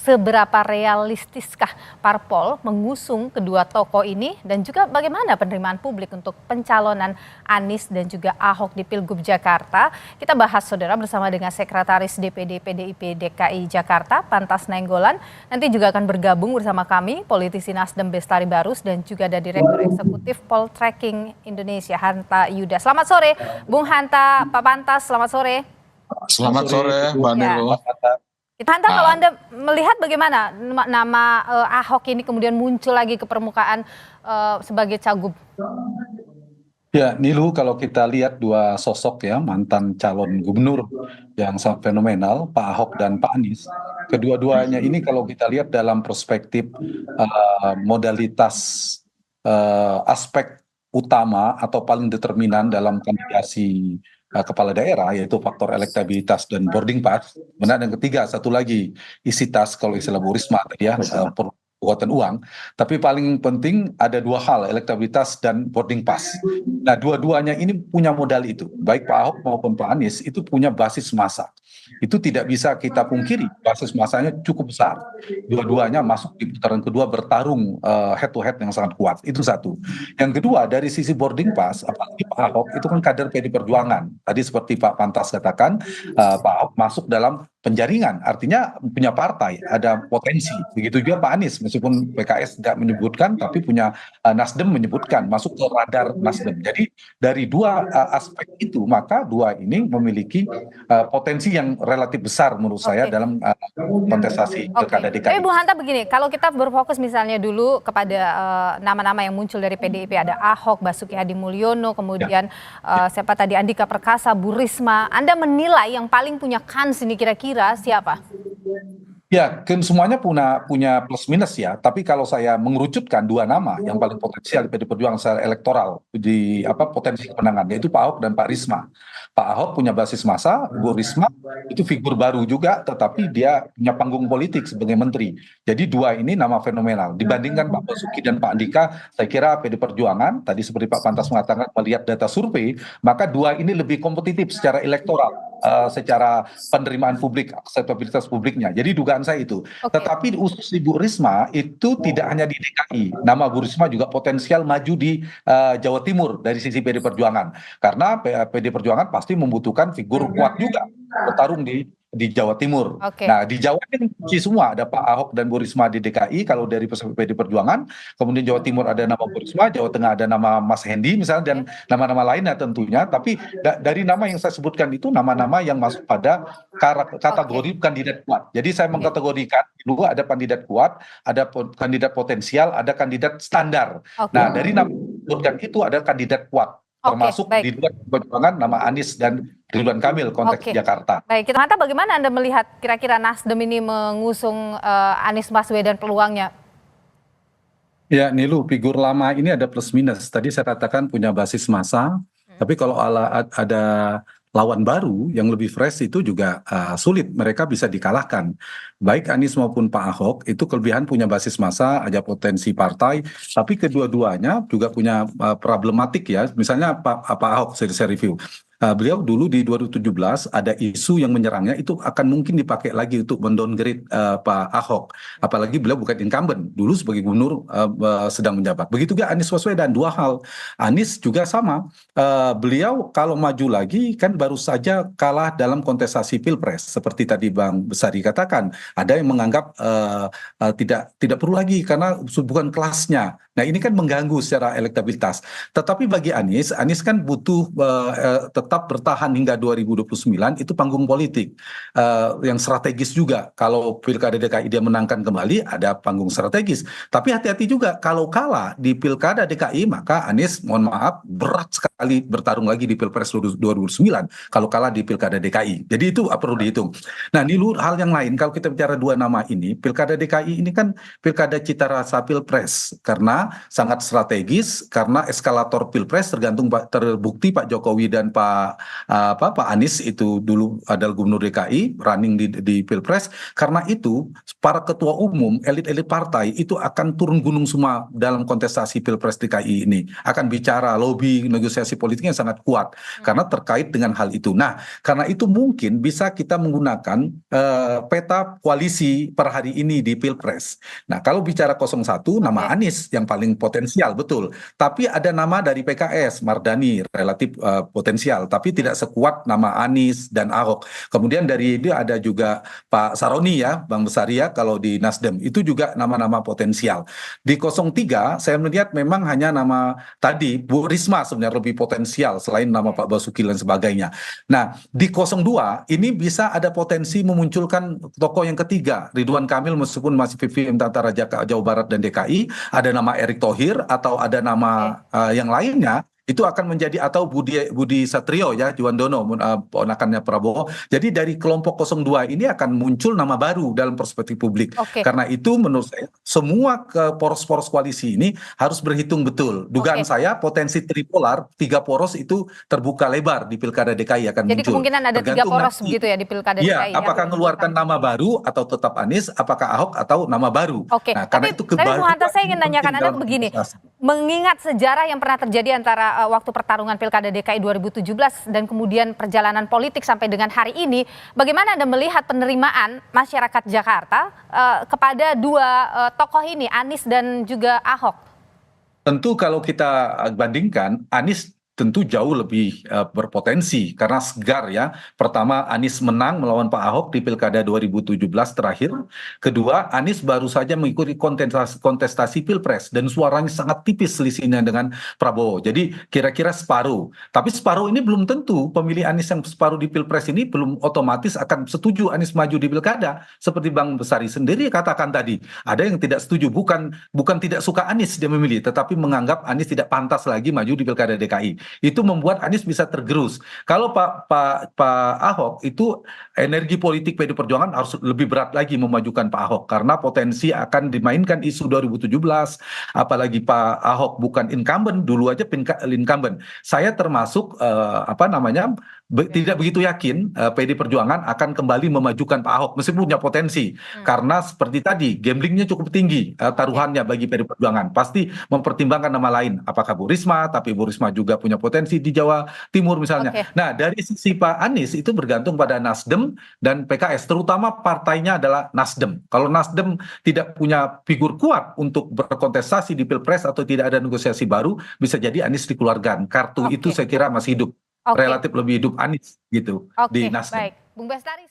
Seberapa realistiskah parpol mengusung kedua tokoh ini dan juga bagaimana penerimaan publik untuk pencalonan Anies dan juga Ahok di Pilgub Jakarta? Kita bahas saudara bersama dengan Sekretaris DPD PDIP DKI Jakarta, Pantas Nainggolan. Nanti juga akan bergabung bersama kami politisi Nasdem Bestari Barus dan juga ada Direktur Eksekutif Poltreking Indonesia Hanta Yuda. Selamat sore Bung Hanta, Pak Pantas, selamat sore. Selamat sore Mbak Nilo. Hanta, kalau Anda melihat bagaimana nama Ahok ini kemudian muncul lagi ke permukaan sebagai cagup? Ya, Nilu, kalau kita lihat dua sosok ya, mantan calon gubernur yang sangat fenomenal, Pak Ahok dan Pak Anies. Kedua-duanya ini kalau kita lihat dalam perspektif modalitas aspek utama atau paling determinan dalam kandidasi kepala daerah, yaitu faktor elektabilitas dan boarding pass. Benar, dan ketiga satu lagi isi tas, kalau istilah Bu Risma tadi ya, perbuatan uang. Tapi paling penting ada dua hal, elektabilitas dan boarding pass. Nah, dua-duanya ini punya modal itu, baik Pak Ahok maupun Pak Anies itu punya basis massa. Itu tidak bisa kita pungkiri, basis massanya cukup besar. Dua-duanya masuk di putaran kedua bertarung head to head yang sangat kuat. Itu satu. Yang kedua, dari sisi boarding pass, apalagi Pak Ahok itu kan kader PD Perjuangan. Tadi seperti Pak Pantas katakan, Pak Ahok masuk dalam penjaringan, artinya punya partai, ada potensi. Begitu juga Pak Anies, meskipun PKS tidak menyebutkan, tapi punya Nasdem menyebutkan, masuk ke radar Nasdem. Jadi dari dua aspek itu, maka dua ini memiliki potensi yang relatif besar menurut saya dalam kontestasi pilkada DKI. Tapi Bu Hanta begini, kalau kita berfokus misalnya dulu kepada nama-nama yang muncul dari PDIP, ada Ahok, Basuki Hadi Mulyono, kemudian siapa tadi, Andika Perkasa, Bu Risma. Anda menilai yang paling punya kans ini kira-kira siapa? Ya, semuanya punya plus minus ya. Tapi kalau saya mengerucutkan dua nama yang paling potensial di PD Perjuangan secara elektoral di potensi kemenangan, yaitu Pak Ahok dan Pak Risma. Pak Ahok punya basis massa, Bu Risma itu figur baru juga, tetapi dia punya panggung politik sebagai menteri. Jadi dua ini nama fenomenal. Dibandingkan Pak Basuki dan Pak Andika, saya kira PD Perjuangan tadi seperti Pak Pantas mengatakan melihat data survei, maka dua ini lebih kompetitif secara elektoral, secara penerimaan publik, akseptabilitas publiknya. Jadi dugaan saya itu. Tetapi khusus di Bu Risma itu tidak hanya di DKI. Nama Bu Risma juga potensial maju di Jawa Timur dari sisi PD Perjuangan. Karena PD Perjuangan pasti membutuhkan figur kuat juga bertarung di Jawa Timur. Nah, di Jawa ini kunci semua, ada Pak Ahok dan Bu Risma di DKI kalau dari PD Perjuangan, kemudian Jawa Timur ada nama Bu Risma, Jawa Tengah ada nama Mas Hendi misalnya, dan nama-nama lainnya tentunya. Tapi dari nama yang saya sebutkan itu nama-nama yang masuk pada kategori kandidat kuat. Jadi saya mengkategorikan dulu ada kandidat kuat, ada kandidat potensial, ada kandidat standar. Nah, dari nama yang disebutkan itu ada kandidat kuat. Termasuk di luar Perjuangan nama Anies dan Ridwan Kamil konteks Jakarta. Baik, kita Hanta, bagaimana Anda melihat kira-kira Nasdem ini mengusung Anies Baswedan peluangnya? Ya, Nilu, figur lama ini ada plus minus. Tadi saya katakan punya basis massa, tapi kalau ada lawan baru yang lebih fresh itu juga sulit, mereka bisa dikalahkan. Baik Anies maupun Pak Ahok itu kelebihan punya basis massa, ada potensi partai, tapi kedua-duanya juga punya problematik ya. Misalnya Pak Ahok, saya review. Beliau dulu di 2017 ada isu yang menyerangnya itu akan mungkin dipakai lagi untuk mendowngrade Pak Ahok. Apalagi beliau bukan incumbent, dulu sebagai gubernur sedang menjabat. Begitu juga Anies Baswedan, dua hal. Anies juga sama, beliau kalau maju lagi kan baru saja kalah dalam kontestasi Pilpres. Seperti tadi Bang Besari katakan, ada yang menganggap tidak perlu lagi karena bukan kelasnya. Nah, ini kan mengganggu secara elektabilitas. Tetapi bagi Anies kan butuh tetap bertahan hingga 2029, itu panggung politik yang strategis juga. Kalau Pilkada DKI dia menangkan kembali, ada panggung strategis. Tapi hati-hati juga, kalau kalah di Pilkada DKI, maka Anies, mohon maaf, berat sekali bertarung lagi di Pilpres 2009, kalau kalah di Pilkada DKI. Jadi itu perlu dihitung. Nah, ini hal yang lain, kalau kita bicara dua nama ini, Pilkada DKI ini kan Pilkada cita rasa Pilpres, karena sangat strategis, karena eskalator Pilpres terbukti Pak Jokowi dan Pak Pak Anies itu dulu adalah gubernur DKI running di Pilpres. Karena itu para ketua umum, elit-elit partai itu akan turun gunung semua dalam kontestasi Pilpres DKI ini, akan bicara lobby negosiasi politiknya sangat kuat karena terkait dengan hal itu. Nah, karena itu mungkin bisa kita menggunakan peta koalisi per hari ini di Pilpres. Nah, kalau bicara 01, nama Anies yang paling potensial, betul. Tapi ada nama dari PKS, Mardani, relatif potensial, tapi tidak sekuat nama Anies dan Ahok. Kemudian dari itu ada juga Pak Saroni ya, Bang Besari ya, kalau di Nasdem, itu juga nama-nama potensial. Di 03, saya melihat memang hanya nama tadi, Bu Risma sebenarnya lebih potensial, selain nama Pak Basuki dan sebagainya. Nah, di 02, ini bisa ada potensi memunculkan tokoh yang ketiga, Ridwan Kamil meskipun masih 50 antara Jawa Barat dan DKI, ada nama Erick Thohir atau ada nama yang lainnya, itu akan menjadi, atau Budi Satrio ya, Juwandono, ponakannya Prabowo. Jadi dari kelompok 02 ini akan muncul nama baru dalam perspektif publik. Karena itu menurut saya semua ke poros-poros koalisi ini harus berhitung betul. Dugaan saya potensi tripolar, 3 poros itu terbuka lebar di Pilkada DKI akan Jadi muncul. kemungkinan ada 3 poros begitu ya di Pilkada DKI. Iya, apakah mengeluarkan nama baru atau tetap Anies, apakah Ahok atau nama baru. Nah, karena itu tapi Bu Hanta, saya ingin nanyakan Anda begini, mengingat sejarah yang pernah terjadi antara waktu pertarungan Pilkada DKI 2017 dan kemudian perjalanan politik sampai dengan hari ini, bagaimana Anda melihat penerimaan masyarakat Jakarta kepada 2 tokoh ini, Anies dan juga Ahok? Tentu kalau kita bandingkan, Anies tentu jauh lebih berpotensi karena segar ya. Pertama, Anies menang melawan Pak Ahok di Pilkada 2017 terakhir. Kedua, Anies baru saja mengikuti kontestasi Pilpres dan suaranya sangat tipis selisihnya dengan Prabowo. Jadi kira-kira separuh. Tapi separuh ini belum tentu pemilih Anies yang separuh di Pilpres ini belum otomatis akan setuju Anies maju di Pilkada. Seperti Bang Besari sendiri katakan tadi, ada yang tidak setuju, bukan tidak suka Anies dia memilih, tetapi menganggap Anies tidak pantas lagi maju di Pilkada DKI. Itu membuat Anies bisa tergerus. Kalau Pak Ahok itu energi politik PD Perjuangan harus lebih berat lagi memajukan Pak Ahok karena potensi akan dimainkan isu 2017, apalagi Pak Ahok bukan incumbent, dulu aja incumbent. Saya termasuk tidak begitu yakin PD Perjuangan akan kembali memajukan Pak Ahok meskipun punya potensi karena seperti tadi gamblingnya cukup tinggi taruhannya bagi PD Perjuangan, pasti mempertimbangkan nama lain, apakah Bu Risma, tapi Bu Risma juga punya potensi di Jawa Timur misalnya. Nah, dari sisi Pak Anies itu bergantung pada Nasdem dan PKS, terutama partainya adalah Nasdem. Kalau Nasdem tidak punya figur kuat untuk berkontestasi di Pilpres atau tidak ada negosiasi baru, bisa jadi Anies dikeluarkan. Kartu itu saya kira masih hidup, relatif lebih hidup Anies gitu di Nasdem. Baik, Bung Bestari.